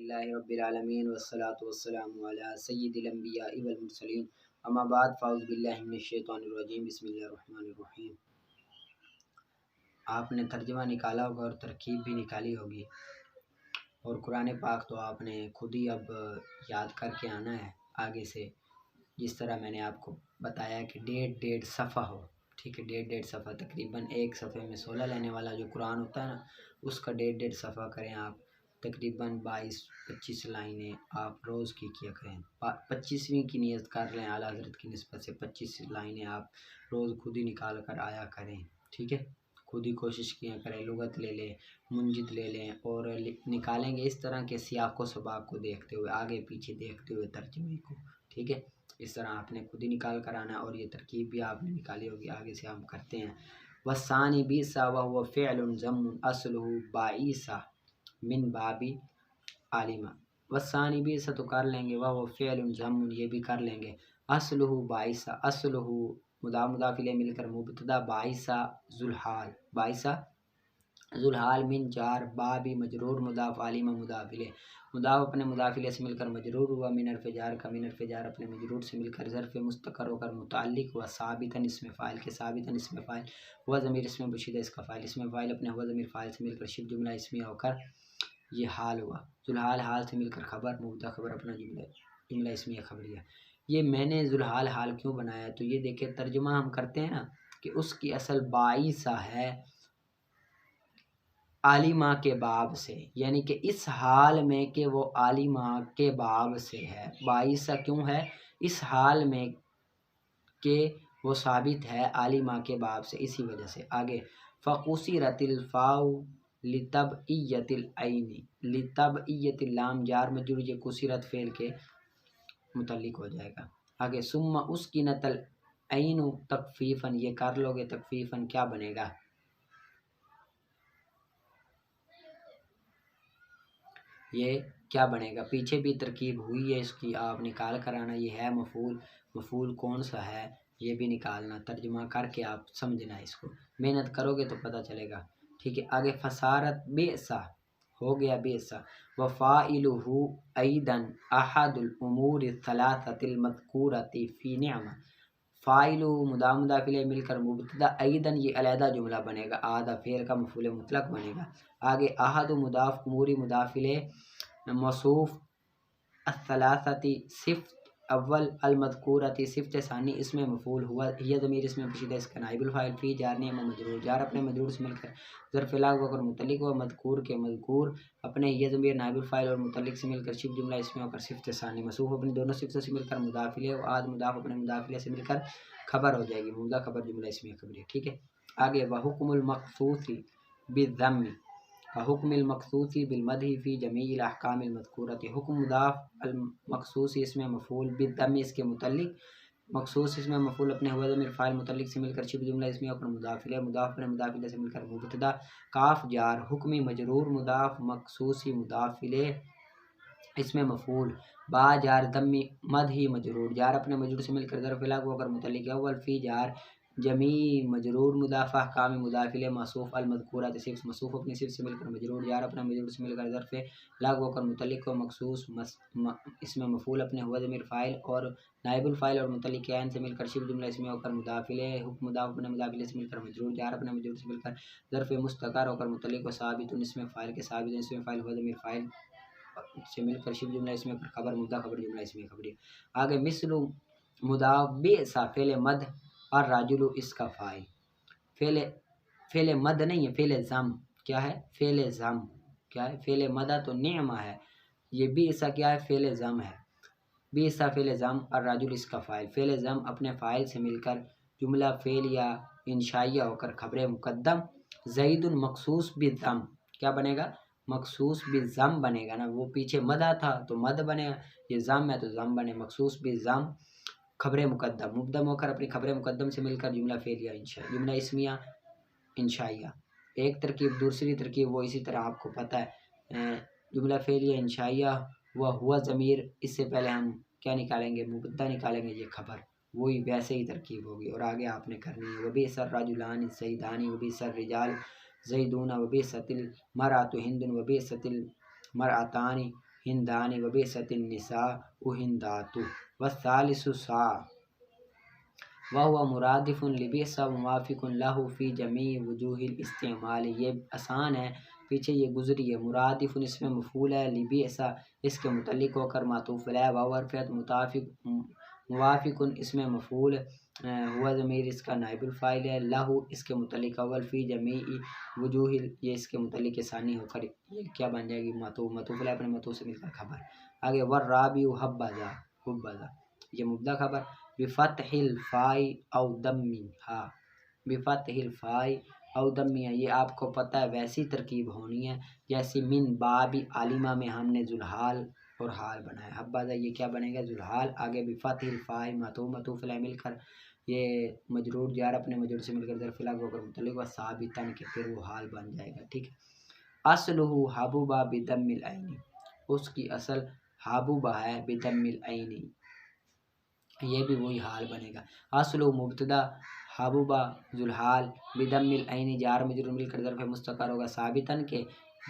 للہ رب العالمین والصلاة والسلام علی سید الانبیاء والمرسلین اما بعد فاعوذ باللہ من الشیطان الرجیم بسم اللہ الرحمن الرحیم۔ آپ نے ترجمہ نکالا ہوگا اور ترکیب بھی نکالی ہوگی، اور قرآن پاک تو آپ نے خود ہی اب یاد کر کے آنا ہے آگے سے، جس طرح میں نے آپ کو بتایا کہ ڈیڑھ صفحہ ہو، ٹھیک ہے، ڈیڑھ صفحہ، تقریباً ایک صفحے میں 16 لینے والا جو قرآن ہوتا ہے نا، اس کا ڈیڑھ صفحہ کریں آپ، تقریباً 22-25 لائنیں آپ روز کی کیا کریں، 25ویں کی نیت کر لیں اعلیٰ حضرت کی نسبت سے، 25 لائنیں آپ روز خود ہی نکال کر آیا کریں، ٹھیک ہے، خود ہی کوشش کیا کریں، لغت لے لیں، منجد لے لیں، اور نکالیں گے اس طرح کے سیاق و سباق کو دیکھتے ہوئے، آگے پیچھے دیکھتے ہوئے ترجمے کو، ٹھیک ہے، اس طرح آپ نے خود ہی نکال کر آنا، اور یہ ترکیب بھی آپ نے نکالی ہوگی، آگے سے ہم کرتے ہیں۔ وَالثَّانِي بِئْسَ وَهُوَ فِعْلٌ ضَمٌّ أَصْلُهُ بَائِسَ من بابی عالمہ۔ وَالثَّانِي بِئْسَ تو کر لیں گے، وَهُوَ فِعْلٌ ضَمٌّ یہ بھی کر لیں گے، أَصْلُهُ بَائِسَ، أَصْلُهُ مضاف الیہ مل کر مبتدا، بَائِسَ ذوالحال، بَائِسَ ذوالحال، من جار بابی مجرور مضاف، عالمہ مضاف الیہ، مضاف اپنے مضاف الیہ سے مل کر مجرور ہوا، من حرف جار کا، من حرف جار اپنے مجرور سے مل کر ظرف مستقر ہو کر متعلق ہوا، ثابتاً اسم فاعل کے، ثابتاً اسم فاعل، ہوا ضمیر اسم پوشیدہ اس کا فاعل، اسم فاعل اپنے ہوا ضمیر فاعل سے مل کر شبہ جملہ اسمیہ ہو کر یہ حال ہوا، ذوالحال حال سے مل کر خبر، مبتدا خبر اپنا جملہ اسمیہ خبریہ۔ یہ میں نے ذوالحال حال کیوں بنایا، تو یہ دیکھیں ترجمہ ہم کرتے ہیں نا کہ اس کی اصل بائیسہ ہے عالمہ کے باب سے، یعنی کہ اس حال میں کہ وہ عالمہ کے باب سے ہے، بائیسہ کیوں ہے، اس حال میں کہ وہ ثابت ہے عالمہ کے باب سے، اسی وجہ سے۔ آگے فَقُصِرَتِ الْفَاءُ لِتَبْعِیَّةِ الْعَیْنِ، لِتَبْعِیَّةِ اللام جار مجرور، یہ قصرت فعل کے متعلق ہو جائے گا۔ آگے ثم اسکنت العین تخفیفاً، یہ کر لو گے تخفیفاً کیا بنے گا، یہ کیا بنے گا، پیچھے بھی ترکیب ہوئی ہے اس کی، آپ نکال کر آنا، یہ ہے مفعول، مفعول کون سا ہے یہ بھی نکالنا، ترجمہ کر کے آپ سمجھنا، اس کو محنت کرو گے تو پتہ چلے گا، ٹھیک ہے۔ آگے فصارت بئسا ہو گیا بئسا، وفاعلہ ایضا احد الامور الثلاثۃ المذکورۃ فی نعمہ، فاعل مضاف الیہ مل کر مبتدا، ایضا یہ علیحدہ جملہ بنے گا، آدھا فعل کا مفعول مطلق بنے گا۔ آگے احد مضاف، امور مضاف الیہ موصوف، الثلاثۃ صفت اول، المذکورۃ صفت ثانی، اس میں مفعول ہوا، یہ ضمیر اس میں پوشیدہ اس کا نائب الفاعل، فی جار نعمہ مجرور، جار اپنے مجرور سے مل کر ظرف لاغ ہو کر متعلق ہوا، مذکور کے مذکور اپنے یہ ضمیر نائب الفاعل اور متعلق سے مل کر شبہ جملہ اس میں ہو کر صفت ثانی، موصوف اپنی دونوں صفتوں سے مل کر مضاف الیہ، و آد مضاف اپنے مضاف الیہ سے مل کر خبر ہو جائے گی، مبتدا خبر جملہ اس میں خبری، ٹھیک ہے۔ آگے وحکم المخصوص بالذم وحکم المخصوص بالمدح فی جمیع الاحکام المذکورۃ، حکم مضاف، المخصوص اس میں مفعول، بالذم اس کے متعلق، مخصوص اس میں مفعول اپنے ہوا ضمیر فاعل متعلق سے مل کر شبہ جملہ اس میں ہو کر مضاف الیہ، مضاف اپنے مضاف الیہ سے مل کر مبتدا، کاف جار، حکمی مجرور مضاف، مخصوصی مضاف الیہ اس میں مفعول، با جار ضمی مدحی مجرور، جار اپنے مجرور سے مل کر ظرف لاغ ہو کر متعلق اول، فی جار جمیع مجرور مضاف، احکام مضاف الیہ موصوف، المذکورات صفت موصوف اپنی صفت سے مل کر مجرور، جار اپنا مجرور سے مل کر ظرف لاغ ہو کر متعلق ہو، مخصوص اس میں مفعول اپنے ہوا ضمیر فاعل اور نائب الفاعل اور متعلق عین سے مل کر شبہ جملہ اس میں ہو کر مضاف الیہ، حکم مضاف اپنے مضاف الیہ سے مل کر مجرور، جار اپنے مجرور سے مل کر ظرف مستقر ہو کر متعلق و ثابت اس میں فاعل کے، ثابت اس میں فاعل ہوا ضمیر فاعل سے مل کر شبہ جملہ اس میں خبر، مبتدا خبر جملہ اس میں خبری۔ آگے مثل مضاف بئس فعل مد، اور راجل اس کا فاعل، فعل مد نہیں ہے، فعل ضم، کیا ہے فعل ضم، کیا ہے فعل مدہ تو نعمہ ہے، یہ بئس کیا ہے فعل ضم ہے، بئس فعل ضم، اور راجل اس کا فاعل، فعل ضم اپنے فاعل سے مل کر جملہ فعل یا انشائیہ ہو کر خبر مقدم، زید مخصوص بالضم، کیا بنے گا مخصوص بالضم بنے گا نا، وہ پیچھے مدہ تھا تو مد بنے گا، یہ ضم ہے تو ضم بنے، مخصوص بالضم خبر مقدم، مقدم ہو کر اپنی خبر مقدم سے مل کر جملہ فعل یا انشاء، جملہ اسمیہ انشائیہ، ایک ترکیب، دوسری ترکیب وہ اسی طرح آپ کو پتہ ہے، جملہ فعل یا انشائیہ وہ ہوا ضمیر، اس سے پہلے ہم کیا نکالیں گے مبتدا نکالیں گے، یہ خبر، وہی ویسے ہی ترکیب ہوگی، اور آگے آپ نے کرنی ہے، وبئس الرجلان الزیدان وبئس الرجال زیدون وبئست المرأة ہند وبئست المرأتان ہندانی و بیست النساء ہنداتو والثالث سا وہو مرادف لبئس موافق لہ فی جمیع وجوہ الاستعمال۔ یہ آسان ہے، پیچھے یہ گزری ہے۔ مرادف اس میں مفعول ہے، لبئس اس کے متعلق ہو کر معطوف علیہ، واو حرف موافق اس میں مفعول ہوا ضمیر اس کا نائب الفاعل ہے، لہ اس کے متعلق اول، فی جمیع وجوہ یہ اس کے متعلق ثانی ہو کر یہ کیا بن جائے گی؟ معطوف علیہ، اپنے معطوف سے مل کر خبر۔ آگے والرابع حبذا، یہ مبتدا خبر، بفتح الفاء او ضمها، بفتح الفاء او ضمها، یہ آپ کو پتہ ہے ویسی ترکیب ہونی ہے جیسی من باب عالمہ میں ہم نے ذوالحال اور حال بنایا۔ حبذا یہ کیا بنے گا؟ ذوالحال۔ آگے بفتح الفاء معطوف علیہ مل کر یہ مجرور جار اپنے مجرور سے مل کر ظرف الگ ہو کر متعلق و ثابتاً کے پھر وہ حال بن جائے گا، ٹھیک ہے۔ اصلہ حبوبہ بضم العین، اس کی اصل حبوبہ ہے بضم العین، یہ بھی وہی حال بنے گا۔ اصلہ مبتدا حبوبہ ذوالحال بضم العین جار مجرور مل کر ظرف مستقر ہوگا ثابتاً کے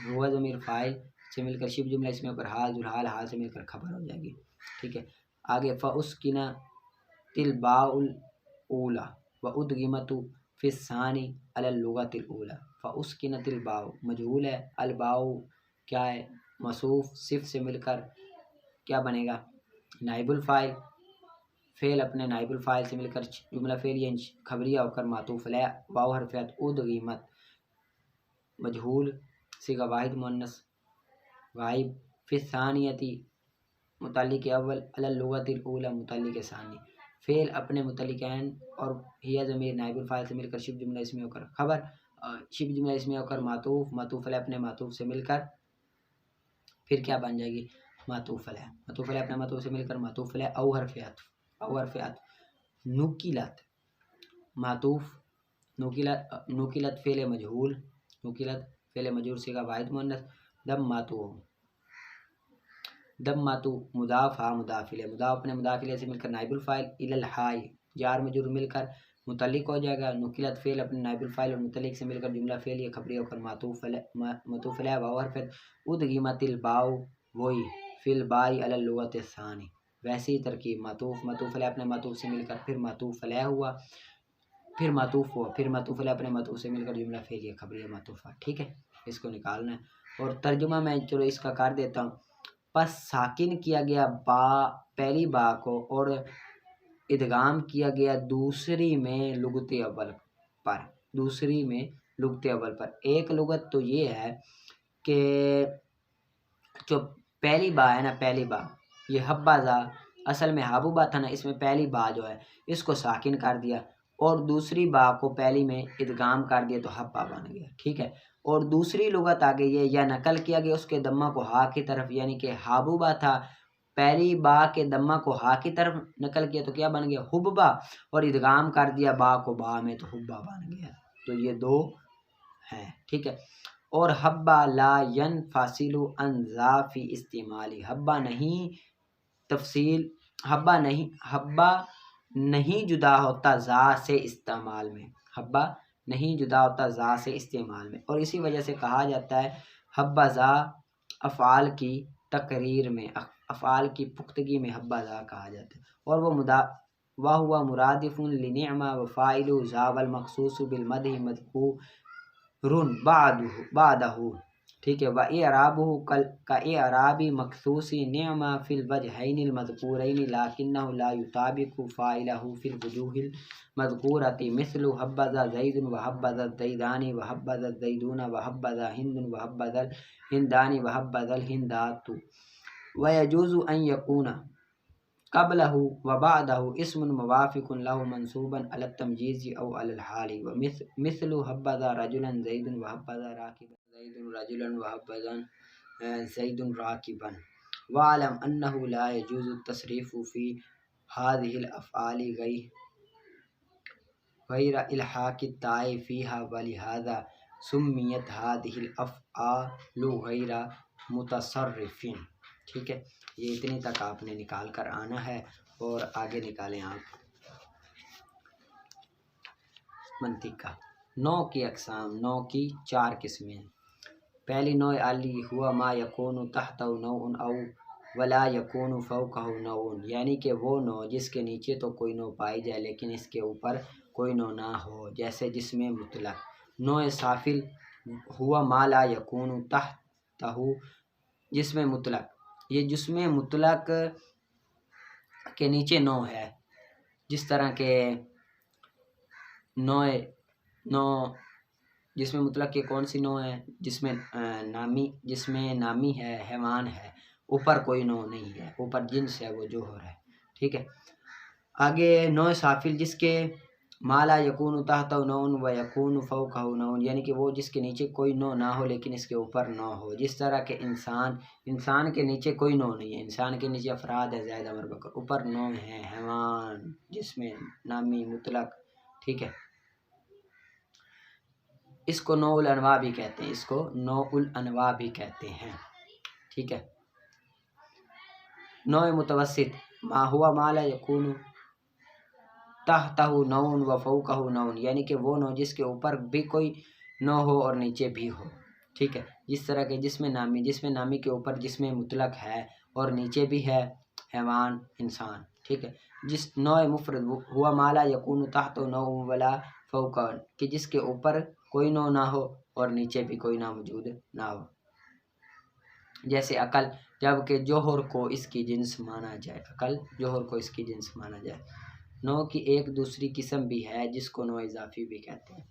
ہوا ضمیر فاعل سے مل کر شبہ جملہ اس میں اوپر حال ذوالحال حال سے مل کر خبر ہو جائے گی، ٹھیک ہے۔ آگے فاسکنت الباء الاولی وادغمت فی الثانی علی اللغۃ الاولی۔ فاسکنت الباء مجہول ہے، الباء کیا ہے؟ موصوف، صفت سے مل کر کیا بنے گا؟ نائب الفاعل، فعل اپنے نائب الفاعل سے مل کر جملہ فعلیہ خبریہ ہو کر معطوف علیہ، واو حرف ادغمت مجہول صیغہ واحد مؤنث غائب، فی الثانیۃ متعلق اول، علی اللغۃ الاولی متعلق ثانی، فعل اپنے متعلقین اور ہی ضمیر نائب الفاعل سے مل کر شبہ جملہ اسمی ہو کر خبر، شبہ جملہ اسمی ہو کر معطوف علیہ اپنے معطوف سے مل کر پھر کیا بن جائے گی؟ معطوف علیہ اپنے معطوف سے مل کر معطوف علیہ او حرف عطف، نقلت معطوف، نقلت فعل مجہول، صیغہ واحد مؤنث، ضمۃ مضاف ہا مضاف الیہ، مضاف اپنے مضاف الیہ سے مل کر نائب الفاعل، الی الحاء جار مجرور مل کر متعلق ہو جائے گا، نقلت فعل اپنے نائب الفاعل اور متعلق سے مل کر جملہ فعلیہ خبریہ ہو کر معطوف علیہ، واو حرف ادغمت الباء وہی فی الباء علی اللغۃ الثانی، ویسی ترکیب معطوف علیہ اپنے معطوف سے مل کر پھر معطوف علیہ ہوا، پھر معطوف علیہ اپنے معطوف سے مل کر جملہ فعلیہ خبریہ معطوفہ، ٹھیک ہے۔ اس کو نکالنا ہے اور ترجمہ میں چلو اس کا کر دیتا ہوں۔ پس ساکن کیا گیا با پہلی با کو اور ادغام کیا گیا دوسری میں لغت اول پر، ایک لغت تو یہ ہے کہ جو پہلی با ہے نا، پہلی با یہ حبذا اصل میں حبوبہ تھا نا، اس میں پہلی با جو ہے اس کو ساکن کر دیا اور دوسری با کو پہلی میں ادغام کر دیا تو حبہ بن گیا، ٹھیک ہے۔ اور دوسری لغت آگے یہ یا نقل کیا گیا اس کے دمہ کو ہا کی طرف، یعنی کہ حبوبہ تھا، پہلی با کے دمہ کو ہا کی طرف نقل کیا تو کیا بن گیا؟ حببہ، اور ادغام کر دیا با کو با میں تو حبہ بن گیا، تو یہ دو ہیں، ٹھیک ہے۔ اور حبہ لا ينفصل عن ذا فی استعمالی، حبہ نہیں جدا ہوتا ذا سے استعمال میں، حبہ نہیں جدا ہوتا ذا سے استعمال میں، اور اسی وجہ سے کہا جاتا ہے حبذا افعال کی تقریر میں، افعال کی پختگی میں حبذا کہا جاتا ہے، اور وہ ہوا مرادف لنعمہ وفاعل ذا والمخصوص بالمدح مذکور بعدہ، ٹھیک ہے۔ وَإِعْرَابُهُ كَإِعْرَابِ مَخْصُوصِ نِعْمَةٍ فِي الْوَجْهَيْنِ الْمَذْكُورَيْنِ لَكِنَّهُ لَا يُطَابِقُ فَاعِلَهُ فِي الْوُجُوهِ الْمَذْكُورَةِ مِثْلُ حَبَّذَا زَيْدٌ وَحَبَّذَا الزَّيْدَانِ وَحَبَّذَا الزَّيْدُونَ وَحَبَّذَا هِندٌ وَحَبَّذَا الْهِندَانِ وَحَبَّذَا الْهِندَاتُ۔ وَيَجُوزُ أَنْ يَكُونَ قبلہ وبعدہ اسم موافق لہ منصوبا علی التمجیز او علی الحال، مثل حبذا رجلا زید وحبذا راکبا زید رجلا وحبذا زید راکبا۔ واعلم انہ لا يجوز التصریف فی هذه الافعال غیر الحاق التاء فیہا ولہذا سمیت هذه الافعال غیر متصرف، ٹھیک ہے۔ یہ اتنی تک آپ نے نکال کر آنا ہے اور آگے نکالیں آپ منطق کا۔ نو کی اقسام، نو کی 4 قسمیں ہیں۔ پہلی نوع علی ہوا ما یکون تحت نوع او ولا یکون فوقہ نوع، یعنی کہ وہ نوع جس کے نیچے تو کوئی نوع پائی جائے لیکن اس کے اوپر کوئی نوع نہ ہو، جیسے جسم مطلق۔ نوع سافل ہوا ما لا یکون تحتہ جسم مطلق، یہ جسم مطلق کے نیچے نوع ہے، جس طرح کہ نوع جسم مطلق کے کون سی نوع ہے؟ جسم نامی ہے، حیوان ہے، اوپر کوئی نوع نہیں ہے، اوپر جنس ہے، وہ جوہر ہے، ٹھیک ہے۔ آگے نوع سافل جس کے ما لا یکون تحت نوع و یکون فوقہ نوع، یعنی کہ وہ جس کے نیچے کوئی نوع نہ ہو لیکن اس کے اوپر نوع ہو، جس طرح کہ انسان کے نیچے کوئی نوع نہیں ہے، انسان کے نیچے افراد ہے زید عمر بکر، اوپر نوع ہے حیوان، جسم نامی مطلق، ٹھیک ہے۔ اس کو نوع الانواع بھی کہتے ہیں، ٹھیک ہے۔ نوع متوسط ما ہوا ما لا یکون تحتہ نوع و فوقہ نوع، یعنی کہ وہ نوع جس کے اوپر بھی کوئی نوع ہو اور نیچے بھی ہو، ٹھیک ہے۔ جس طرح کہ جسم نامی کے اوپر جسم مطلق ہے اور نیچے بھی ہے حیوان، انسان، ٹھیک ہے۔ جس نوع مفرد ہوا ما لا یکون تحت نوع ولا فوقہ، کہ جس کے اوپر کوئی نوع نہ ہو اور نیچے بھی کوئی نوع موجود نہ ہو، جیسے عقل، جبکہ جوہر کو اس کی جنس مانا جائے۔ نوع کی ایک دوسری قسم بھی ہے جس کو نوع اضافی بھی کہتے ہیں۔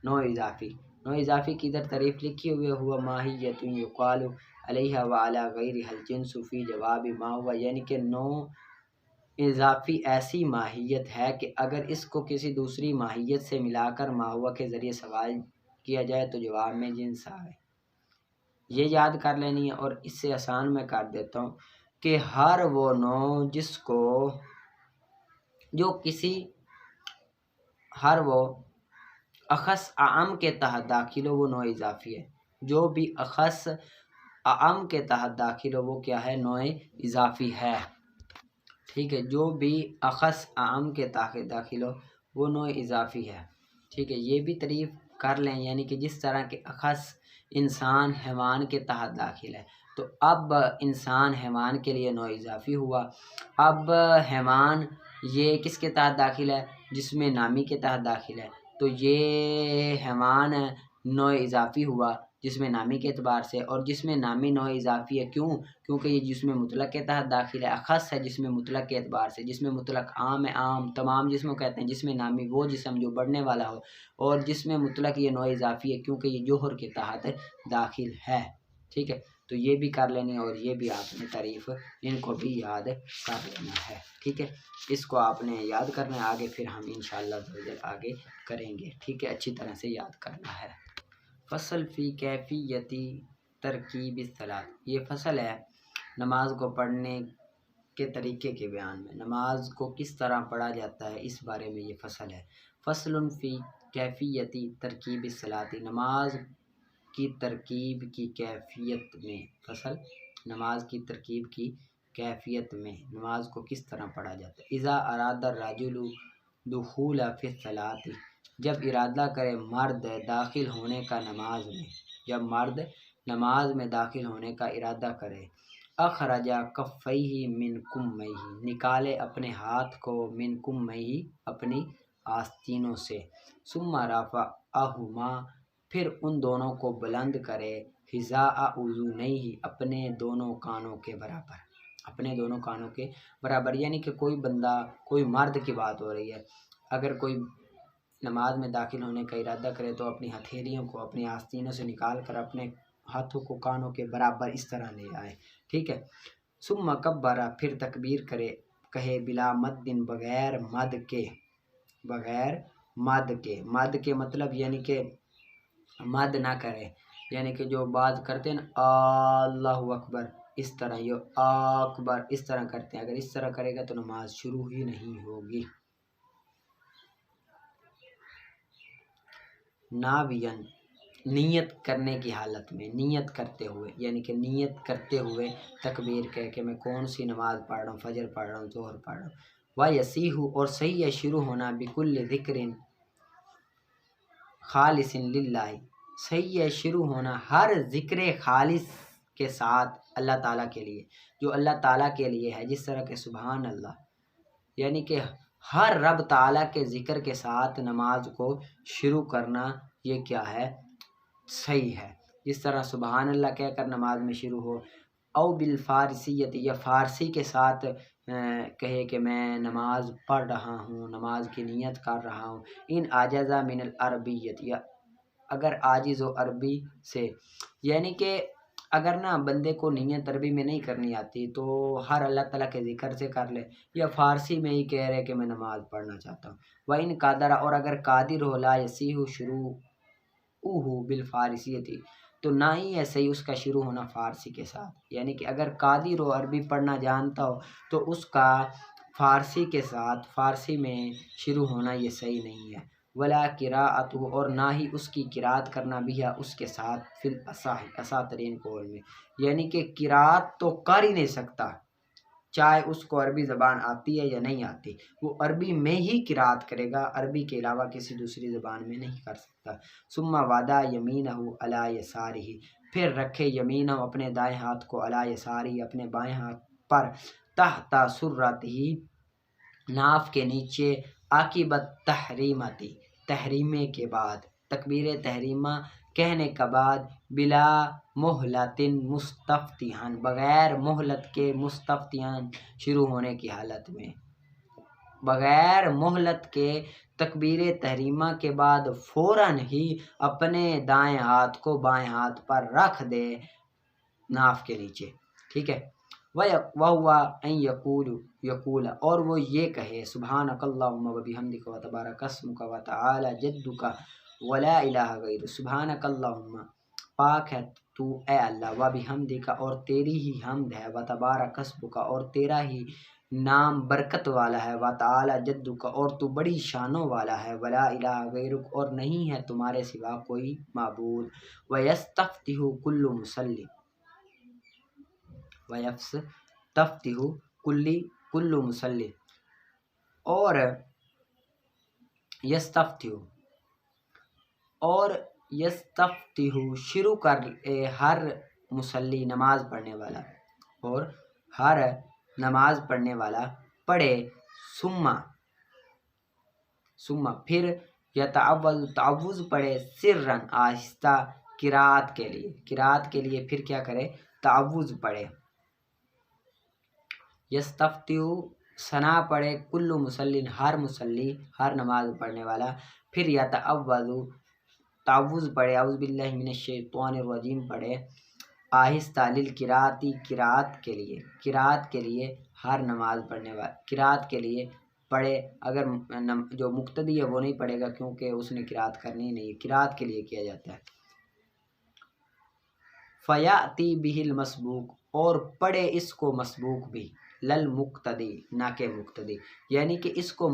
نوع اضافی کی ادھر تعریف لکھی ہوئی ہوا ماہیت یقال علیہ وعلی غیرہ الجنس فی جواب ما ہوا، یعنی کہ نوع اضافی ایسی ماہیت ہے کہ اگر اس کو کسی دوسری ماہیت سے ملا کر ما ہوا کے ذریعے سوال کیا جائے تو جواب میں جنس آئے۔ یہ یاد کر لینی ہے، اور اس سے آسان میں کر دیتا ہوں کہ ہر وہ نوع ہر وہ اخص اعم کے تحت داخل ہو وہ نوع اضافی ہے، جو بھی اخص اعم کے تحت داخل ہو وہ کیا ہے؟ نوع اضافی ہے، ٹھیک ہے۔ جو بھی اخص اعم کے تحت داخل ہو وہ نوع اضافی ہے، ٹھیک ہے۔ یہ بھی تعریف کر لیں، یعنی کہ جس طرح کے اخص انسان حیوان کے تحت داخل ہے، تو اب انسان حیوان کے لیے نوع اضافی ہوا۔ اب حیوان یہ کس کے تحت داخل ہے؟ جسم نامی کے تحت داخل ہے، تو یہ حیوان نوع اضافی ہوا جسم نامی کے اعتبار سے، اور جسم نامی نوع اضافی ہے کیونکہ یہ جسم مطلق کے تحت داخل ہے، اخص ہے جسم مطلق کے اعتبار سے۔ جسم مطلق عام ہے، عام تمام جسموں کہتے ہیں، جسم نامی وہ جسم جو بڑھنے والا ہو، اور جسم مطلق یہ نوع اضافی ہے کیونکہ یہ جوہر کے تحت داخل ہے، ٹھیک ہے۔ تو یہ بھی کر لینی، اور یہ بھی آپ نے تعریف ان کو بھی یاد کر لینا ہے، ٹھیک ہے۔ اس کو آپ نے یاد کرنا ہے، آگے پھر ہم انشاءاللہ آگے کریں گے، ٹھیک ہے۔ اچھی طرح سے یاد کرنا ہے۔ فصل فی کیفیت ترکیب الصلاۃ، یہ فصل ہے نماز کو پڑھنے کے طریقے کے بیان میں، نماز کو کس طرح پڑھا جاتا ہے اس بارے میں یہ فصل ہے۔ فصل فی کیفیت ترکیب الصلاۃ، نماز کی ترکیب کی کیفیت میں، فصل نماز کی ترکیب کی کیفیت میں، نماز کو کس طرح پڑھا جاتا ہے۔ اذا اراد الرجل دخول فی الصلاۃ، جب ارادہ کرے مرد داخل ہونے کا نماز میں، جب مرد نماز میں داخل ہونے کا ارادہ کرے، اخرج کفیہ من کمیہ، نکالے اپنے ہاتھ کو، من کمیہ اپنی آستینوں سے، ثم رفعہما، پھر ان دونوں کو بلند کرے، حذاء اذنیہ، اپنے دونوں کانوں کے برابر، اپنے دونوں کانوں کے برابر، یعنی کہ کوئی بندہ، کوئی مرد کی بات ہو رہی ہے، اگر کوئی نماز میں داخل ہونے کا ارادہ کرے تو اپنی ہتھیلیوں کو اپنی آستینوں سے نکال کر اپنے ہاتھوں کو کانوں کے برابر اس طرح لے آئے، ٹھیک ہے۔ ثم کبر، پھر تکبیر کرے، کہے بلا مد، بغیر مد کے، بغیر مد کے مطلب یعنی کہ مد نہ کرے، یعنی کہ جو بات کرتے ہیں نا اللہ اکبر، اس طرح یہ اکبر اس طرح کرتے ہیں، اگر اس طرح کرے گا تو نماز شروع ہی نہیں ہوگی۔ ناوین، نیت کرنے کی حالت میں، نیت کرتے ہوئے، یعنی کہ نیت کرتے ہوئے تکبیر کہہ کہ میں کون سی نماز پڑھ رہا ہوں، فجر پڑھ رہا ہوں، ظہر پڑھ رہا ہوں۔ وَيَصِيحُ، اور صحیح ہے شروع ہونا، بِكُلِّ ذِكْرٍ خالص للہ، صحیح ہے شروع ہونا ہر ذکر خالص کے ساتھ اللہ تعالیٰ کے لیے، جو اللہ تعالیٰ کے لیے ہے، جس طرح کہ سبحان اللہ، یعنی کہ ہر رب تعالیٰ کے ذکر کے ساتھ نماز کو شروع کرنا یہ کیا ہے، صحیح ہے۔ جس طرح سبحان اللہ کہہ کر نماز میں شروع ہو، او بالفارسیت یا فارسی کے ساتھ کہے کہ میں نماز پڑھ رہا ہوں، نماز کی نیت کر رہا ہوں۔ ان عاجزہ من العربیت، یا اگر عاجز و عربی سے، یعنی کہ اگر نا بندے کو نیت عربی میں نہیں کرنی آتی تو ہر اللہ تعالیٰ کے ذکر سے کر لے، یا فارسی میں ہی کہہ رہے کہ میں نماز پڑھنا چاہتا ہوں۔ وَإِن قادر، اور اگر قادر ہو، لا یصیح شروعہ بالفارسیتی، تو نہ ہی ہے صحیح اس کا شروع ہونا فارسی کے ساتھ، یعنی کہ اگر قادر ہو، عربی پڑھنا جانتا ہو، تو اس کا فارسی کے ساتھ فارسی میں شروع ہونا یہ صحیح نہیں ہے۔ ولا قراءتہ، اور نہ ہی اس کی قراءت کرنا بھی ہے اس کے ساتھ، فی الاصح، اصح ترین قول میں، یعنی کہ قراءت تو کر ہی نہیں سکتا، چاہے اس کو عربی زبان آتی ہے یا نہیں آتی، وہ عربی میں ہی قراءت کرے گا، عربی کے علاوہ کسی دوسری زبان میں نہیں کر سکتا۔ ثم وضع یمینہ علی یسارہ، پھر رکھے یمینہ اپنے دائیں ہاتھ کو، علی یسارہ اپنے بائیں ہاتھ پر، تحت سرتہ ناف کے نیچے، عاقبت تحریمتی، تحریمے کے بعد، تکبیر تحریمہ کہنے کے بعد، بلا مہلت مستفتحا، بغیر مہلت کے، مستفتحا شروع ہونے کی حالت میں، بغیر مہلت کے تکبیر تحریمہ کے بعد فوراً ہی اپنے دائیں ہاتھ کو بائیں ہاتھ پر رکھ دے ناف کے نیچے، ٹھیک ہے۔ وَهُوَ أَن يَقُولَ، اور وہ یہ کہے، سبحانک اللہم وبحمدک وتبارک اسمک وتعالی جدک ولا الہ غیرک، سبحانک اللہم، پاک ہے تو اے اللہ، وبحمدک، اور تیری ہی حمد ہے، وتبارک اسمک، اور تیرا ہی نام برکت والا ہے، وتعالی جدک، اور تو بڑی شانوں والا ہے، ولا الہ غیرک، اور نہیں ہے تمہارے سوا کوئی معبود۔ وَيَسْتَفْتِحُ كُلُّ مُصَلٍّ، وَيَسْتَفْتِحُ كُلُّ مُصَلٍّ، اور یستفتح، اور یستفتح شروع کر ہر مصلی نماز پڑھنے والا، اور ہر نماز پڑھنے والا پڑھے، ثم پھر یتعوذ، تعوذ پڑھے، سرًا آہستہ، قراءت کے لیے، قراءت کے لیے پھر کیا کرے، تعوذ پڑھے۔ یستفتح ثنا پڑھے، کل مصلی، ہر مصلی، ہر نماز پڑھنے والا، پھر یتعوذ، تعوذ پڑھے، اعوذ باللہ من الشیطان الرجیم پڑھے، آہستہ، للقراءتی، قراءت کے لیے، قراءت کے لیے ہر نماز پڑھنے والا قراءت کے لیے پڑھے، اگر جو مقتدی ہے وہ نہیں پڑھے گا کیونکہ اس نے قراءت کرنی نہیں ہے، قراءت کے لیے کیا جاتا ہے۔ فیاتی بہ المسبوق، اور پڑھے اس کو مسبوق بھی، للمقتدی، نہ کہ مقتدی، یعنی کہ اس کو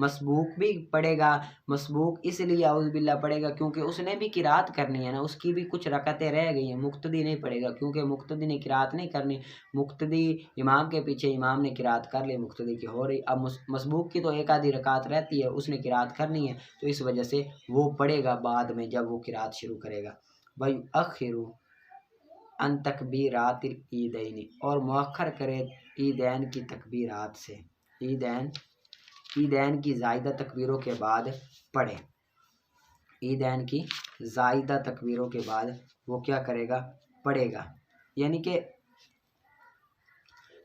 مسبوق بھی پڑھے گا، مسبوق اس لیے اعوذ باللہ پڑھے گا کیونکہ اس نے بھی قراءت کرنی ہے نا، اس کی بھی کچھ رکعتیں رہ گئی ہیں، مقتدی نہیں پڑھے گا کیونکہ مقتدی نے قراءت نہیں کرنی، مقتدی امام کے پیچھے، امام نے قراءت کر لی، مقتدی کی ہو رہی، اب مسبوق کی تو ایک آدھی رکعت رہتی ہے، اس نے قراءت کرنی ہے، تو اس وجہ سے وہ پڑھے گا بعد میں جب وہ قراءت شروع کرے گا۔ وَيُؤَخِّرُ عن تکبیرات العیدین، اور مؤخر کرے عیدین کی تکبیرات سے، عیدین کی زائدہ تکبیروں کے بعد پڑھے، عیدین کی زائدہ تکبیروں کے بعد وہ کیا کرے گا، پڑھے گا، یعنی کہ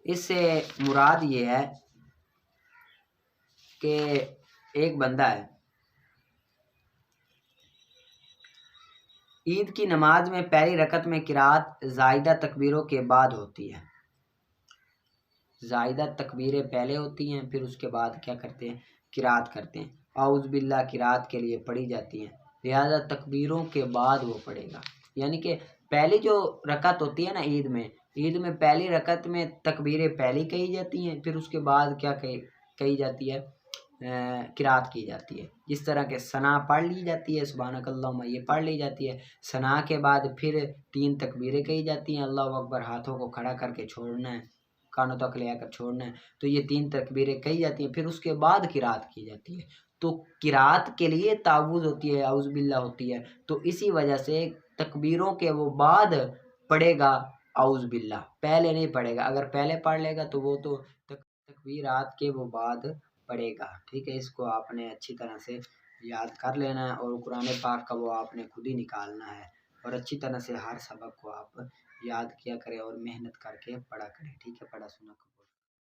اس سے مراد یہ ہے کہ ایک بندہ ہے، عید کی نماز میں پہلی رکعت میں قراءت زائدہ تکبیروں کے بعد ہوتی ہے، زائدہ تکبیریں پہلے ہوتی ہیں، پھر اس کے بعد کیا کرتے ہیں، قراءت کرتے ہیں، اعوذ باللہ قراءت کے لیے پڑھی جاتی ہیں، لہذا تکبیروں کے بعد وہ پڑھے گا، یعنی کہ پہلی جو رکعت ہوتی ہے نا عید میں پہلی رکعت میں تکبیریں پہلی کہی جاتی ہیں، پھر اس کے بعد کیا کہی جاتی ہے، قراءت کی جاتی ہے، جس طرح کہ ثنا پڑھ لی جاتی ہے، سبحانک اللہم یہ پڑھ لی جاتی ہے، ثنا کے بعد پھر 3 تکبیریں کہی جاتی ہیں، اللہ اکبر، ہاتھوں کو کھڑا کر کے چھوڑنا ہے، کانوں تک لے کر چھوڑنا ہے، تو یہ 3 تکبیریں کہی جاتی ہیں، پھر اس کے بعد قراءت کی جاتی ہے، تو قرات کے لیے تعوذ ہوتی ہے، اعوذ باللہ ہوتی ہے، تو اسی وجہ سے تکبیروں کے وہ بعد پڑھے گا اعوذ باللہ، پہلے نہیں پڑھے گا۔ اگر پہلے پڑھ لے گا تو وہ تو تکبیرات کے وہ بعد پڑھے گا، ٹھیک ہے۔ اس کو آپ نے اچھی طرح سے یاد کر لینا ہے، اور قرآن پاک کا وہ آپ نے خود ہی نکالنا ہے، اور اچھی طرح سے ہر سبق کو آپ یاد کیا کریں اور محنت کر کے پڑھا کریں، ٹھیک ہے۔ پڑھا سنا